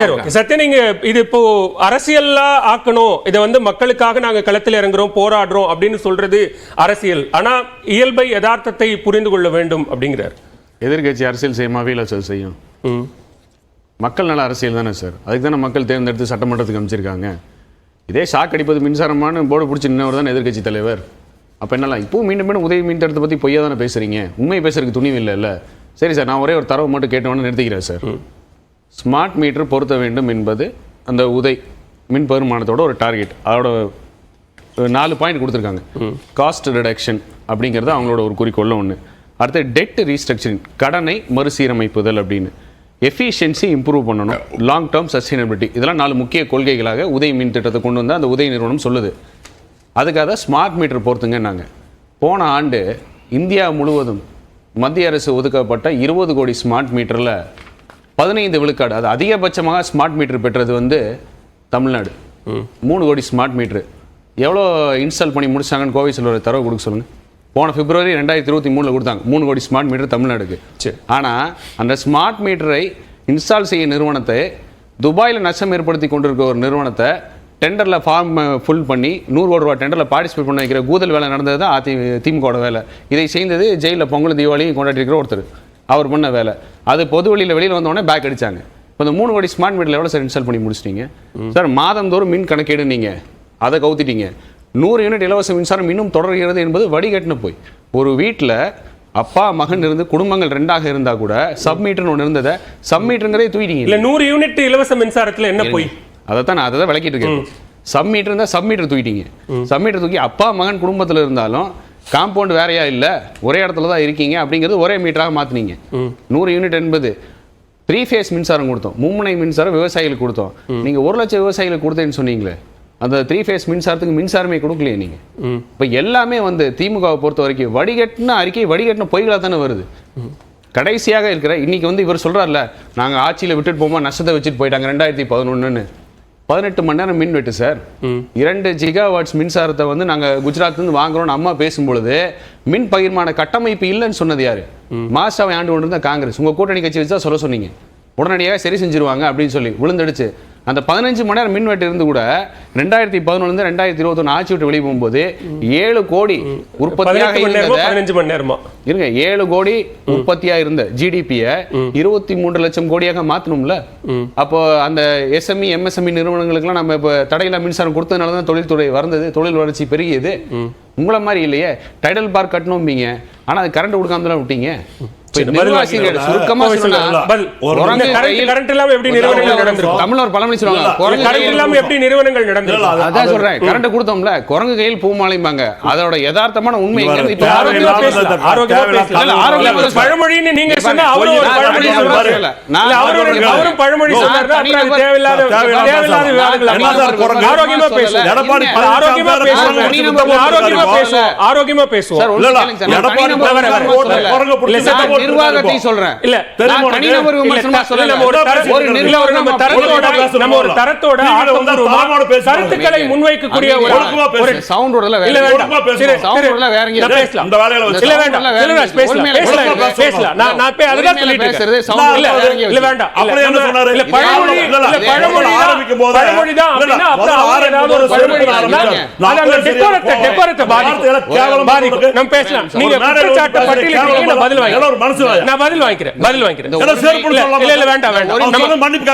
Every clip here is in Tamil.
சத்யன், இது இப்போ அரசியலா ஆக்கணும், இதை மக்களுக்காக நாங்க களத்தில் இறங்குறோம், போராடுறோம் அப்படின்னு சொல்றது அரசியல். ஆனா இயல்பை யதார்த்தத்தை புரிந்து கொள்ள வேண்டும் அப்படிங்கிறார். எதிர்கட்சி அரசியல் செய்யுமாவே இல்லை சார் செய்யும். மக்கள் நல அரசியல் தானே சார், அதுக்கு தானே மக்கள் தேர்ந்தெடுத்து சட்டமன்றத்துக்கு அமைச்சிருக்காங்க. இதே ஷாக் அடிப்பது மின்சாரமான போர்டு பிடிச்சி நின்றவர் தான் எதிர்கட்சி தலைவர். அப்போ என்னலாம் இப்போ மீண்டும் மீண்டும் உதவி மின்திட்டத்தை பற்றி பொய்யா தானே பேசுறீங்க, உண்மையை பேசுறதுக்கு துணிவு இல்லை. சரி சார், நான் ஒரே ஒரு தரவு மட்டும் கேட்டவொன்னு நிறுத்திக்கிறேன் சார். ஸ்மார்ட் மீட்டர் பொருத்த வேண்டும் என்பது அந்த உதய் மின் பெருமானத்தோட ஒரு டார்கெட். அதோட 4 பாயிண்ட் கொடுத்துருக்காங்க. காஸ்ட் ரிடக்ஷன் அப்படிங்கிறது அவங்களோட ஒரு குறிக்கோள் ஒன்று. அடுத்து டெட் ரீஸ்ட்ரக்சரிங், கடனை மறுசீரமைப்புதல் அப்படின்னு. எஃபிஷியன்சி இம்ப்ரூவ் பண்ணணும், லாங் டேர்ம் சஸ்டைனபிலிட்டி, இதெல்லாம் 4 முக்கிய கொள்கைகளாக உதய் மின் திட்டத்தை கொண்டு வந்து அந்த உதய் நிறுவனம் சொல்லுது. அதுக்காக ஸ்மார்ட் மீட்டர் பொறுத்துங்கன்னாங்க. போன ஆண்டு இந்தியா முழுவதும் மத்திய அரசு ஒதுக்கப்பட்ட 20 கோடி ஸ்மார்ட் மீட்டரில் 15 விழுக்காடு, அது அதிகபட்சமாக ஸ்மார்ட் மீட்டர் பெற்றது தமிழ்நாடு. 3 கோடி ஸ்மார்ட் மீட்ரு எவ்வளோ இன்ஸ்டால் பண்ணி முடிச்சாங்கன்னு கோவை செல்வரை தரவு கொடுக்க சொல்லுங்கள். போன பிப்ரவரி 2023 கொடுத்தாங்க 3 கோடி ஸ்மார்ட் மீட்டர் தமிழ்நாடுக்கு. ஆனால் அந்த ஸ்மார்ட் மீட்டரை இன்ஸ்டால் செய்ய நிறுவனத்தை, துபாயில் நஷ்டம் ஏற்படுத்தி கொண்டிருக்க ஒரு நிறுவனத்தை டெண்டரில் ஃபார்ம் ஃபுல் பண்ணி 100 கோடி ரூபா டெண்டரில் பார்ட்டிசிபேட் பண்ண வைக்கிற கூதல் வேலை நடந்தது தான் திமுகவோட வேலை. இதை செய்தது ஜெயிலில் பொங்கல் தீபாவளியும் கொண்டாடி இருக்கிற ஒருத்தர், அவர் பண்ண வேலை. அது பொது வெளியில் வந்தோடனே பேக் அடித்தாங்க. இப்போ இந்த 3 கோடி ஸ்மார்ட் மீட்டரில் எவ்வளோ சார் இன்ஸ்டால் பண்ணி முடிச்சிட்டீங்க சார்? மாதந்தோறும் மின் கணக்கீடு நீங்கள் அதை கவுத்திட்டீங்க. 100 யூனிட் இலவச மின்சாரம் இன்னும் தொடர்கிறது என்பது வடிகட்டின போய். ஒரு வீட்டில் அப்பா மகன் இருந்து குடும்பங்கள் 2ஆக இருந்தால் கூட சப்மீட்டர்னு ஒன்று இருந்ததை சப்மீட்டருங்கிறதே தூக்கிட்டீங்க. இல்லை 100 யூனிட் இலவச மின்சாரத்தில் என்ன போய் நான் அதை தான் விளக்கிட்டு இருக்கேன். சப்மீட்டர் இருந்தால் சப்மீட்டர் தூக்கிட்டீங்க. சப்மீட்டர் தூக்கி அப்பா மகன் குடும்பத்தில் இருந்தாலும் காம்பவுண்ட் வேறையா இல்லை, ஒரே இடத்துல தான் இருக்கீங்க அப்படிங்கிறது ஒரே மீட்டராக மாற்றினீங்க. 100 யூனிட் என்பது 3 ஃபேஸ் மின்சாரம் கொடுத்தோம், மும்முனை மின்சாரம் விவசாயிகளுக்கு கொடுத்தோம். நீங்கள் 1 லட்சம் விவசாயிகளுக்கு கொடுத்தேன்னு சொன்னீங்களே, அந்த 3 ஃபேஸ் மின்சாரத்துக்கு மின்சாரமே கொடுக்கலையே நீங்கள். இப்போ எல்லாமே திமுகவை பொறுத்த வரைக்கும் வடிகட்டின அறிக்கை, வடிகட்டின பொய்களாக தானே வருது. கடைசியாக இருக்கிற இன்னைக்கு இவர் சொல்கிறார்ல, நாங்கள் ஆட்சியில் விட்டுட்டு போகும்போது நஷ்டத்தை வச்சுட்டு போயிட்டாங்க 2011ன்னு. 18 மணி நேரம் மின் வெட்டு சார். 2 ஜிகாவாட்ஸ் மின்சாரத்தை நாங்கள் குஜராத்லேருந்து வாங்குறோம்னு அம்மா பேசும்பொழுது மின் பகிர்மான கட்டமைப்பு இல்லைன்னு சொன்னது யாரு? மாசாவை ஆண்டு கொண்டு இருந்தால் காங்கிரஸ். உங்கள் கூட்டணி கட்சி வச்சு தான் சொல்ல சொன்னீங்க, உடனடியாக சரி செஞ்சிருவாங்க அப்படின்னு சொல்லி விழுந்தடிச்சு. அந்த 15 மணி நேரம் மின்வெட்டு இருந்து கூட 2011 2021 ஆட்சி விட்டு வெளியே போகும்போது 7 கோடி உற்பத்தியாக இருங்க, 7 கோடி உற்பத்தியா இருந்த ஜிடிபியை 23 லட்சம் கோடியாக மாற்றணும்ல. அப்போ அந்த எஸ்எம்இ எம்எஸ்எம்இ நிறுவனங்களுக்குலாம் நம்ம இப்போ தடையில்லா மின்சாரம் கொடுத்ததுனால தான் தொழில்துறை வளர்ந்தது, தொழில் வளர்ச்சி பெருகியது. உங்களை மாதிரி இல்லையே, டைடல் பார்க் கட்டணும்பீங்க, ஆனால் அது கரண்ட் கொடுக்காம தான் விட்டீங்க. குரங்கு கையில் பூமாலைம்பாங்க, அதோட யதார்த்தமான உண்மை. ஆரோக்கியமா பேசுவோம். நிர்வாகத்தை சொல்றேன், இல்ல தனிநபர் விமர்சனமா சொல்லல. நம்ம ஒரு தரத்தோட கருத்துக்களை முன்வைக்கக்கூடிய ஒரு சவுண்ட் ஓடல வேற எங்க பேசலாம். இந்த வேலையில வச்சு இல்ல வேண்டாம், பேசலாம். நான் போய் அதுதான் சொல்லிட்டு இருக்கேன். சவுண்ட் இல்ல வேண்டாம். அப்படி என்ன சொன்னாரு? இல்ல பழமொழி ஆரம்பிக்கும்போது பழமொழி தான் அப்படினா அப்புறம் ஏதாவது ஒரு பழமொழி அந்த டெக்கோரத்தை பாதிக்கும். நம்ம பேசலாம். நீங்க குற்றச்சாட்டு பட்டியலிட்டு நான் பதில் வாங்கிக்கிறேன். நான் பதில் வாங்கிக்கிறேன். இல்ல வேண்டாம்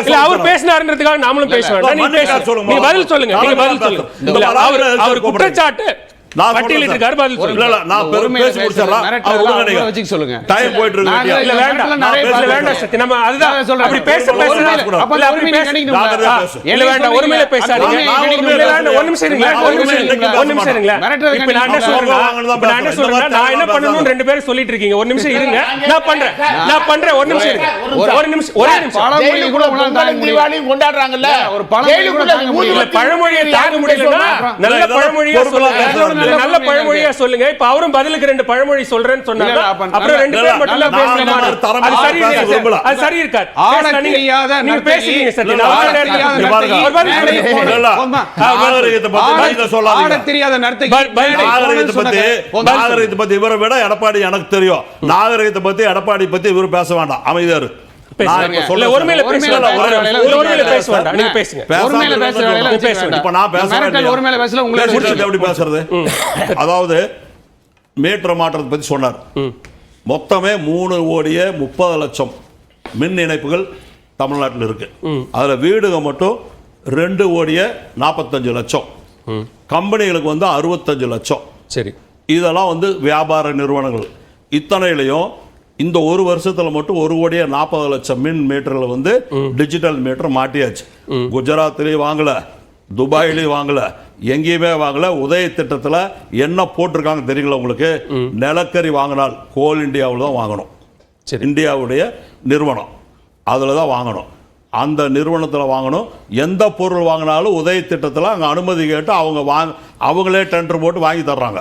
இல்ல, அவர் பேசினாருன்றதுக்காக நாமளும் பேச வேண்டாம். நீங்க பதில் சொல்லுங்க. நீங்க பதில் சொல்லுங்க. அவர் குற்றச்சாட்டு பட்டியலிட்டிருக்காரு, பதில் சொல்லுங்க. நான் பேசி முடிச்சறேன். வச்சுக்க சொல்லுங்க. டைம் போயிட்டு இருக்கு. இல்ல வேண்டாம் சத்தி, நம்ம அதுதான் அப்படி பேச அப்ப அப்படி பேச இல்ல வேண்டாம். ஒரு மேல பேசாதீங்க. இல்ல வேண்டாம், ஒரு நிமிஷம் இருங்க. இப்ப நான் என்ன சொல்றேன், நான் என்ன பண்ணனும்னு 2 பேரும் சொல்லிட்டு இருக்கீங்க. ஒரு நிமிஷம் இருங்க, நான் பண்றேன். ஒரு நிமிஷம் இருங்க. ஒரே நிமிஷம். பழமொழி கூட உங்களால தீபாவளியும் கொண்டாடுறாங்கல்ல, ஒரு பழமொழியை தாங்க முடியலன்னா நல்ல பழமொழியா சொல்லுங்க. நல்ல பழமொழியா சொல்லுங்க. இப்ப அவரும் பதிலுக்கு 2 பழமொழி சொல்றேன்னு சொன்னாங்க. அப்புறம் 2 பேர் மட்டும் தான் பேசலாம். அது சரி இருக்காது. நீங்க பேசுறீங்க சார். நாகரிகத்தை பத்தி இவரை விட எடப்பாடி எனக்கு தெரியும். நாகரிகத்தை பத்தி எடப்பாடி பத்தி இவரு பேச வேண்டாம், அமைதியாரு. பேசுங்க. இல்ல ஒருமையில பேசுங்க. ஒருமையில பேச வேண்டாம். நீங்க பேசுங்க. ஒருமையில பேசுற வேலையில பேச வேண்டாம். இப்ப நான் பேசுறேன். ஒருமையில பேசல உங்களுக்கு எப்படி பேசுறது? அதாவது மீட்டர் மாற்றத்தை பத்தி சொன்னார். மொத்தமே 3,30,00,000 மின் இணைப்புகள் தமிழ்நாட்டில் இருக்கு. அதுல வீடுக மட்டும் 2,45,00,000. கம்பெனிகளுக்கு வந்து 65,00,000. சரி, இதெல்லாம் வந்து வியாபார நிறுவனங்கள். இத்தனையிலையும் இந்த ஒரு வருஷத்துல மட்டும் 1,40,00,000 மின் மீட்டர்களை வந்து டிஜிட்டல் மீட்டர் மாட்டியாச்சு. குஜராத்லயும் வாங்கல, துபாயிலையும் வாங்கல, எங்கேயுமே வாங்கல. உதய திட்டத்தில் என்ன போட்டிருக்காங்க தெரியுங்களா உங்களுக்கு? நிலக்கரி வாங்கினால் கோல் இந்தியாவில் தான் வாங்கணும். இந்தியாவுடைய நிறுவனம் அதில் தான் வாங்கணும். அந்த நிறுவனத்தில் வாங்கணும். எந்த பொருள் வாங்கினாலும் உதய திட்டத்தில் அங்கே அனுமதி கேட்டு அவங்களே டெண்டர் போட்டு வாங்கி தர்றாங்க,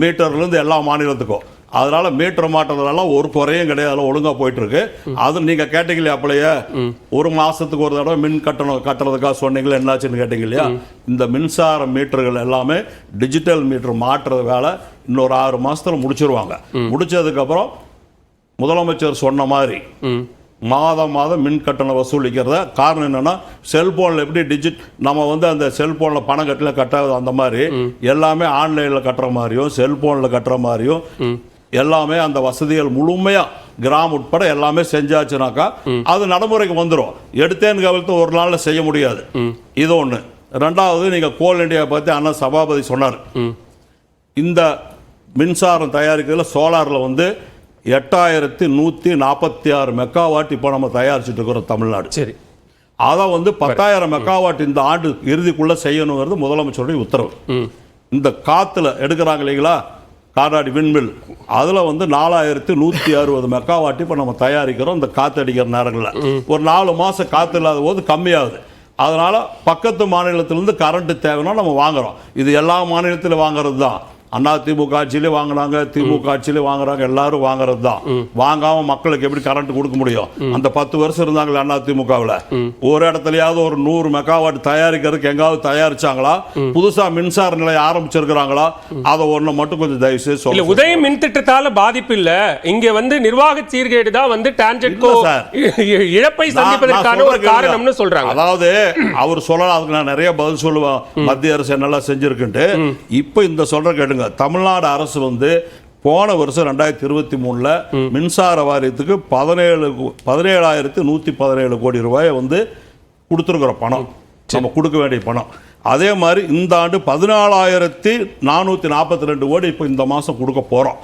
மீட்டர்லேருந்து எல்லா மாநிலத்துக்கும். அதனால மீட்டர் மாற்றதுனால ஒரு குறையும் கிடையாது, ஒழுங்காக போயிட்டு இருக்கு. அது நீங்க கேட்டீங்க இல்லையா, அப்பளையே ஒரு மாசத்துக்கு ஒரு தடவை மின் கட்டணம் கட்டுறதுக்காக சொன்னீங்களா, என்னாச்சுன்னு கேட்டீங்க இல்லையா? இந்த மின்சார மீட்டர்கள் எல்லாமே டிஜிட்டல் மீட்டர் மாற்றுறது வேலை இன்னொரு 6 மாசத்துல முடிச்சிருவாங்க. முடிச்சதுக்கு அப்புறம் முதலமைச்சர் சொன்ன மாதிரி மாதம் மின் கட்டணம் வசூலிக்கிறத. காரணம் என்னன்னா, செல்போன்ல எப்படி நம்ம வந்து அந்த செல்போன்ல பணம் கட்டாது, அந்த மாதிரி எல்லாமே ஆன்லைன்ல கட்டுற மாதிரியும் செல்போன்ல கட்டுற மாதிரியும் எல்லாமே அந்த வசதிகள் முழுமையா கிராமம் உட்பட எல்லாமே செஞ்சாச்சுனாக்கா அது நடைமுறைக்கு வந்துடும். எடுத்தேன்னு கவலத்தை ஒரு நாள்ல செய்ய முடியாது. இது ஒண்ணு. ரெண்டாவது, நீங்க கோல் இந்தியா பத்தி அண்ணா சபாபதி சொன்னார். இந்த மின்சாரம் தயாரிக்கிறதுல சோலார்ல வந்து 8,146 மெகாவாட் இப்போ நம்ம தயாரிச்சுட்டு இருக்கிறோம் தமிழ்நாடு. சரி, அதை வந்து 10,000 மெகாவாட் இந்த ஆண்டு இறுதிக்குள்ள செய்யணுங்கிறது முதலமைச்சருடைய உத்தரவு. இந்த காத்துல எடுக்கிறாங்க இல்லைங்களா, காடாடி விண்மில், அதில் வந்து 4,160 மெகாவாட் இப்போ நம்ம தயாரிக்கிறோம். இந்த காற்று அடிக்கிற நேரங்களில் ஒரு 4 மாதம் காற்று இல்லாத போது கம்மியாகுது. அதனால பக்கத்து மாநிலத்திலிருந்து கரண்ட் தேவைன்னா நம்ம வாங்குறோம். இது எல்லா மாநிலத்திலும் வாங்குறது தான். அண்ணா திமுக ஆட்சியிலே வாங்கினாங்க, திமுக ஆட்சியிலே வாங்குறாங்க, எல்லாரும் வாங்குறது தான். வாங்காம மக்களுக்கு எப்படி கரண்ட் கொடுக்க முடியும்? அந்த 10 வருஷம் இருந்தாங்களே அண்ணா திமுகவில், ஒரு இடத்துலயாவது ஒரு 100 மெகாவாட் தயாரிக்கிறதுக்கு எங்காவது தயாரிச்சாங்களா? புதுசா மின்சார நிலையம் ஆரம்பிச்சிருக்கிறாங்களா? அதை ஒண்ணு மட்டும் கொஞ்சம் தயவு செய்து சொல்லுங்க. உதய மின் திட்டத்தால பாதிப்பு இல்ல, இங்க வந்து நிர்வாக சீர்கேடு தான் வந்து டான்ஜெட்கோ இழப்பை சந்திப்பதற்கான ஒரு காரணம்னு சொல்றாங்க. அதாவது அவர் சொல்லலாம், அதுக்கு நான் நிறைய பதில் சொல்லுவேன், மத்திய அரசு என்னெல்லாம் செஞ்சிருக்குன்ட்டு. இப்ப இந்த சொல்ற கேட்டுங்க, தமிழ்நாடு அரசு வந்து போன வருஷம் 2023 மின்சார வாரியத்துக்கு 17,117 கோடி ரூபாயை வந்து கொடுத்துருக்கிற பணம், நம்ம கொடுக்க வேண்டிய பணம். அதே மாதிரி இந்த ஆண்டு 14,442 கோடி இப்போ இந்த மாசம் கொடுக்க போறோம்.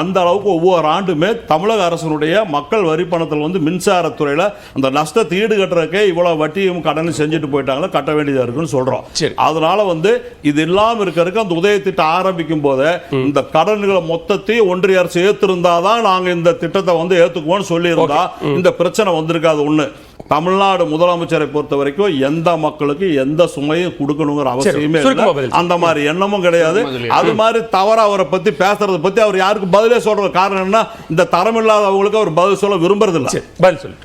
அந்த அளவுக்கு ஒவ்வொரு ஆண்டுமே தமிழக அரசனுடைய மக்கள் வரி பணத்தில் வந்து மின்சாரத்துறையில அந்த நஷ்டத்தை ஈடு கட்டுறதுக்கே இவ்வளவு வட்டியும் கடனும் செஞ்சுட்டு போயிட்டாங்களா, கட்ட வேண்டியதா இருக்குன்னு சொல்றோம். அதனால வந்து இது இல்லாம இருக்கிறதுக்கு அந்த உதய திட்டம் ஆரம்பிக்கும் போது இந்த கடன்களை மொத்தத்தையும் ஒன்றிய அரசு ஏத்திருந்தாதான் நாங்க இந்த திட்டத்தை வந்து ஏத்துக்குவோம்னு சொல்லி இருந்தா இந்த பிரச்சனை வந்திருக்காது. ஒண்ணு, தமிழ்நாடு முதலமைச்சரை பொறுத்த வரைக்கும் எந்த மக்களுக்கு எந்த சுமையும் கொடுக்கணுங்கிற அவசியமே இல்லை, அந்த மாதிரி எண்ணமும் கிடையாது. அது மாதிரி தவற அவரை பத்தி பேசுறத பத்தி அவர் யாருக்கு பதிலே சொல்ற காரணம் என்ன, இந்த தரம் இல்லாதவங்களுக்கு அவர் பதில் சொல்ல விரும்புறது இல்லை. பதில் சொல்லு.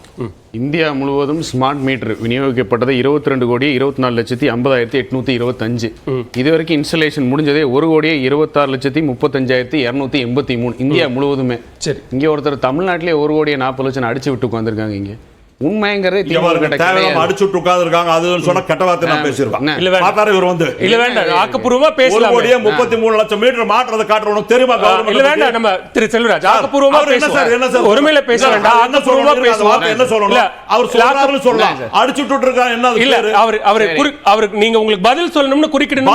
இந்தியா முழுவதும் ஸ்மார்ட் மீட்டர் விநியோகிக்கப்பட்டது 22,54,825. இதுவரைக்கும் இன்ஸ்டலேஷன் முடிஞ்சதே 1,26,35,283 இந்தியா முழுவதுமே. சரி, இங்க ஒருத்தர் தமிழ்நாட்டிலே 1,40,00,000 அடிச்சு விட்டு உட்கார்ந்துருக்காங்க. இங்க உண்மைங்கிறதே அடிச்சு விட்டு உட்கார்ந்துருக்காங்க. அதுன்னு சொன்னா கெட்ட வார்த்தை நான் பேசியிருக்கேன். இவர் வந்து இல்ல வேண்டாம், ஆக்கப்பூர்வமா பேசலாம். 1,33,00,000 மீட்டர் மாற்றத்தை காட்டுறோம் தெரியுமா? இல்ல வேண்டாம், நம்ம திரு செல்வராஜ் ஆக்கப்பூர்வமா பேசுவோம். என்ன சார் ஒருமையில பேச வேண்டாம், ஆக்கப்பூர்வமா பேசுவோம். என்ன சொல்லணும்? அவர் சொல்லாருன்னு சொல்லலாம், அடிச்சு விட்டு இருக்காங்க. என்ன இல்ல, அவர் நீங்க உங்களுக்கு பதில் சொல்லணும்னு குறுக்கிடணும்.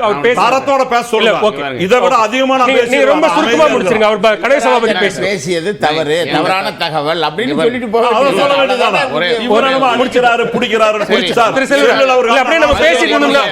அவர் தரத்தோட பேச சொல்லுங்க. இதை விட அதிகமான நீங்க ரொம்ப சுருக்கமா முடிச்சிருங்க. அவர் கணேச சபாபதி பேசியது தவறு, தவறான தகவல் அப்படின்னு சொல்லிட்டு போக முடிக்கிறாரு, பிடிக்கிறாரு. அப்படியே நம்ம பேசிட்டு இருந்தோம்னா